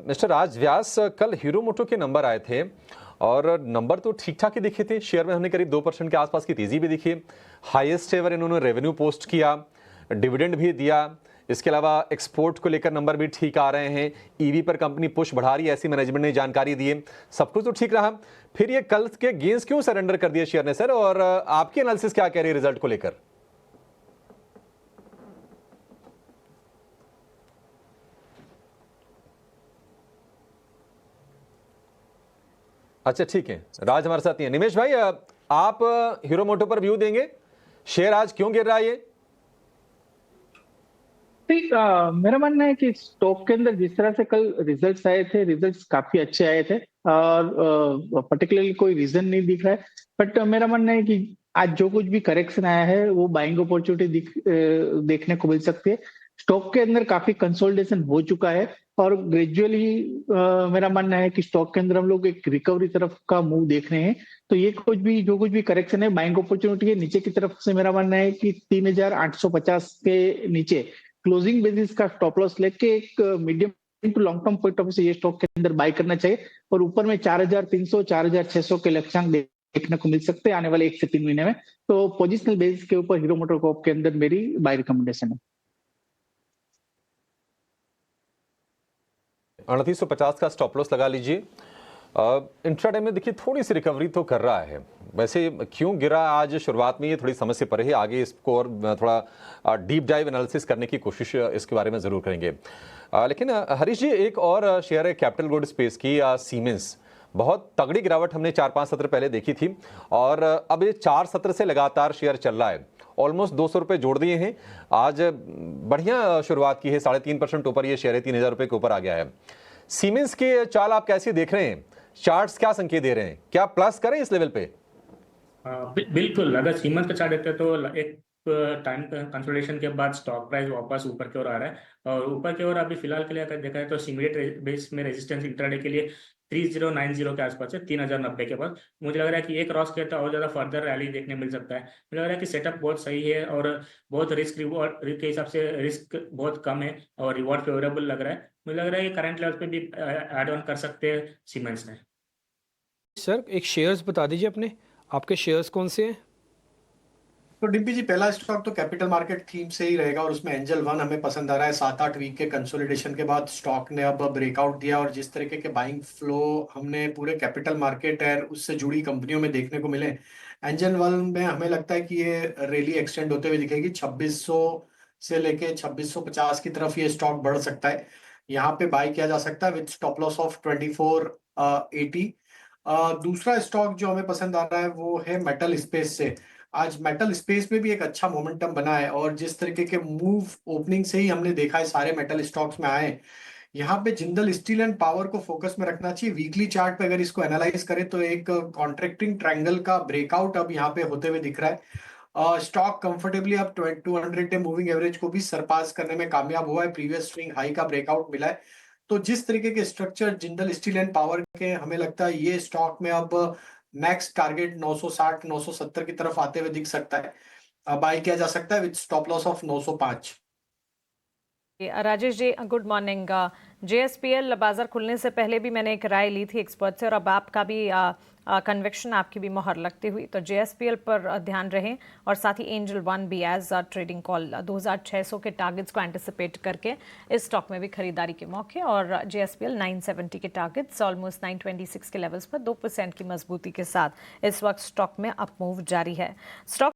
Mister राज व्यास, कल hero मोटो के number आए थे और नंबर तो ठीक ठाक ही दिखे थे। शेयर में हमने करीब 2% के आसपास की तेजी भी दिखी। हाईएस्ट एवर इन्होंने रेवेन्यू पोस्ट किया, डिविडेंड भी दिया। इसके अलावा एक्सपोर्ट को लेकर नंबर भी ठीक आ रहे हैं। ईवी पर कंपनी पुश बढ़ा रही है, ऐसी मैनेजमेंट ने जानकारी दी है। सब कुछ तो ठीक रहा, फिर ये कल के गेंस क्यों सरेंडर कर दिए शेयर ने सर? और आपकी एनालिसिस क्या कह रही है रिजल्ट को लेकर? अच्छा ठीक है, राज हमारे साथ नहीं है। निमेश भाई, आप हीरो मोटो पर व्यू देंगे, शेयर आज क्यों गिर रहा है ये? मेरा मानना है कि स्टॉक के अंदर जिस तरह से कल रिजल्ट्स आए थे, रिजल्ट्स काफी अच्छे आए थे और पर्टिकुलरली कोई रीजन नहीं दिख रहा है। बट मेरा मानना है कि आज जो कुछ भी करेक्शन आया है वो बाइंग अपॉर्चुनिटी देखने को मिल सकती है। स्टॉक के अंदर काफी कंसोलिडेशन हो चुका है और ग्रेजुअली मेरा मानना है कि स्टॉक के अंदर हम लोग एक रिकवरी तरफ का मूव देख रहे हैं। तो ये जो कुछ भी करेक्शन है बाइंग अपॉर्चुनिटी है नीचे की तरफ से। मेरा मानना है कि 3850 के नीचे क्लोजिंग बेसिस का स्टॉप लॉस लेके एक medium to long term point of view से ये स्टॉक के अंदर बाय करना चाहिए और ऊपर में 4300 4600 के लक्ष्यांक देखने को मिल सकते हैं आने वाले 1 से 3 महीने में। तो पोजिशनल बेसिस के ऊपर हीरो मोटर कॉर्प के अंदर मेरी बाय रिकमेंडेशन है। 3850 का स्टॉप लॉस लगा लीजिए। इंट्राडे में देखिए थोड़ी सी रिकवरी तो कर रहा है। वैसे क्यों गिरा आज शुरुआत में, ये थोड़ी समझ से परे है। आगे इसको और थोड़ा डीप डाइव एनालिसिस करने की कोशिश इसके बारे में ज़रूर करेंगे। लेकिन हरीश जी, एक और शेयर है कैपिटल गुड स्पेस की, सीमेंस। बहुत तगड़ी गिरावट हमने 4-5 सत्र पहले देखी थी और अब ये 4 सत्र से लगातार शेयर चल रहा है। ऑलमोस्ट 200 रुपये जोड़ दिए हैं। आज बढ़िया शुरुआत की है, 3.5% ऊपर ये शेयर है, 3000 रुपये के ऊपर आ गया है। सीमेंस के चाल आप कैसे देख रहे हैं? चार्ट्स क्या संकेत दे रहे हैं? क्या प्लस करें इस लेवल पे? बिल्कुल, अगर सीमेंस का चार्ट देखते हैं तो एक टाइम कंसोलिडेशन के बाद स्टॉक प्राइस वापस ऊपर की ओर आ रहा है और ऊपर की ओर अभी फिलहाल के लिए अगर देखा है तो इमीडिएट बेस में रेजिस्टेंस इंट्राडे के लिए 3090 के आसपास है, 3090 के पास। मुझे लग रहा है कि एक क्रॉस किया तो और ज्यादा फर्दर रैली देखने मिल सकता है। मुझे लग रहा है कि सेटअप बहुत सही है और बहुत रिस्क रिवॉर्ड के हिसाब से रिस्क बहुत कम है और रिवॉर्ड फेवरेबल लग रहा है। मुझे लग रहा है कि करंट लेवल पे भी एड ऑन कर सकते हैं सीमेंस ने। सर एक शेयर्स बता दीजिए अपने, आपके शेयर्स कौन से हैं? तो डिम्पी जी, पहला स्टॉक तो कैपिटल मार्केट थीम से ही रहेगा और उसमें एंजल वन हमें पसंद आ रहा है। 7-8 वीक के कंसोलिडेशन के बाद स्टॉक ने अब ब्रेकआउट दिया और जिस तरीके के बाइंग फ्लो हमने पूरे कैपिटल मार्केट और उससे जुड़ी कंपनियों में देखने को मिले, एंजल वन में हमें लगता है कि ये रैली एक्सटेंड होते हुए दिखेगी। 2600 से लेके 2650 की तरफ ये स्टॉक बढ़ सकता है। यहाँ पे बाय किया जा सकता है विद स्टॉप लॉस ऑफ 2480। दूसरा स्टॉक जो हमें पसंद आ रहा है वो है मेटल स्पेस से। आज मेटल स्पेस में भी एक अच्छा मोमेंटम बना है और जिस तरीके के मूव ओपनिंग से ही हमने देखा है सारे मेटल स्टॉक्स में आए। यहाँ पे जिंदल स्टील एंड पावर को फोकस में रखना चाहिए। वीकली चार्ट पे अगर इसको एनालाइज करें तो एक कॉन्ट्रैक्टिंग ट्रायंगल का ब्रेकआउट अब यहाँ पे होते हुए दिख रहा है। स्टॉक कंफर्टेबली अब 200 डे मूविंग एवरेज को भी सरपास करने में कामयाब हुआ है। प्रीवियस स्विंग हाई का ब्रेकआउट मिला है। तो जिस तरीके के structure Jindal steel and power के, हमें लगता है ये स्टॉक में अब नेक्स्ट टारगेट 960 970 की तरफ आते हुए दिख सकता है। बाय किया जा सकता है with stop loss of 905। Rajesh ji, good morning. JSPL बाजार खुलने से पहले भी मैंने एक राय ली थी एक्सपर्ट से और अब आपका भी कन्विक्शन, आपकी भी मोहर लगती हुई, तो जेएसपीएल पर ध्यान रहें और साथ ही एंजल वन भी एज ट्रेडिंग कॉल 2600 के टारगेट्स को एंटिसिपेट करके इस स्टॉक में भी खरीदारी के मौके और जेएसपीएल 970 के टारगेट्स ऑलमोस्ट 926 के लेवल्स पर 2% की मजबूती के साथ इस वक्त स्टॉक में अप मूव जारी है। स्टॉक